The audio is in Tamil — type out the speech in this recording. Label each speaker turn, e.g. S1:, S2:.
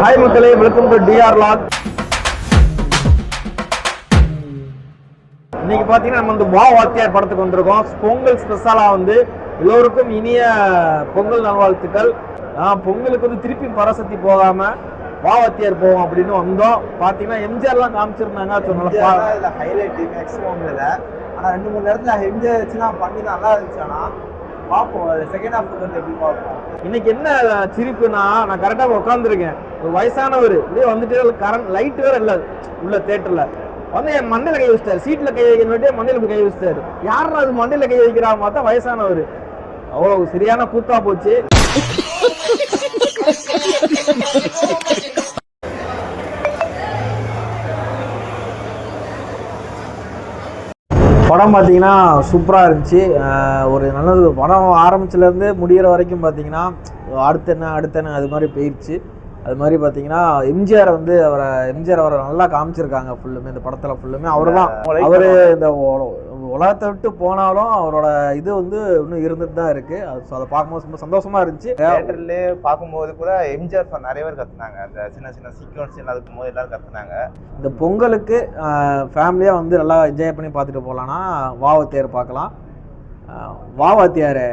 S1: ஹாய் மக்களே, வெல்கம் டு டிஆர் லாக். இன்னைக்கு பார்த்தீங்கன்னா நம்ம வந்து வா வாத்தியார் படத்துக்கு வந்திருக்கோம். பொங்கல் ஸ்பெஷலாக வந்து எல்லோருக்கும் இனிய பொங்கல் நல்வாழ்த்துக்கள். பொங்கலுக்கு வந்து திருப்பி பரசக்தி போகாம வா வாத்தியார் போவோம் அப்படின்னு வந்தோம். பார்த்தீங்கன்னா எம்ஜிஆர்லாம் காமிச்சிருந்தாங்க.
S2: ஹைலைட் மேக்ஸிமம் இல்லை, ஆனால் 2-3 நேரத்தில் எம்ஜிஆர் வச்சுனா பண்ணி நல்லா இருந்துச்சு. ஆனால் பார்ப்போம் செகண்ட் ஹாஃப் வந்து எப்படி பார்ப்போம்.
S1: இன்னைக்கு என்ன சிரிப்புனா, நான் கரெக்டாக உட்காந்துருக்கேன். ஒரு வயசானவர் இப்படியே வந்துட்டு கரண்ட் லைட் வேற இல்லை உள்ள தேட்டரில் வந்து என் மண்ணில் கை வச்சிட்டாரு. சீட்டில் கை வைக்கணும் மண்ணில் கை வச்சிட்டாரு. யாரும் அது மண்ணில் கை வைக்கிறா பார்த்தா வயசானவர். அவ்வளோ சரியான கூத்தா போச்சு. படம் பார்த்தீங்கன்னா சூப்பராக இருந்துச்சு. ஒரு நல்லது படம் ஆரம்பிச்சிலேருந்து முடிகிற வரைக்கும் பார்த்தீங்கன்னா அடுத்தென்ன அது மாதிரி போயிடுச்சு. அது மாதிரி பார்த்தீங்கன்னா எம்ஜிஆர் அவரை நல்லா காமிச்சிருக்காங்க. ஃபுல்லுமே இந்த படத்தில் ஃபுல்லுமே அவர் தான். அவர் இந்த உலகத்தை விட்டு போனாலும் அவரோட இது வந்து இன்னும் இருந்துட்டு தான் இருக்கு. அதை பார்க்கும்போது ரொம்ப சந்தோஷமா இருந்துச்சு.
S2: தியேட்டர்லேயே பார்க்கும்போது கூட எம்ஜிஆர் நிறைய பேர் கத்துனாங்க. அந்த சின்ன சீக்வன்ஸ் அதுக்கும் போது எல்லாரும் கத்துனாங்க.
S1: இந்த பொங்கலுக்கு ஃபேமிலியாக வந்து நல்லா என்ஜாய் பண்ணி பார்த்துட்டு போகலான்னா வா வாத்தியார் பார்க்கலாம். வா வாத்தியார்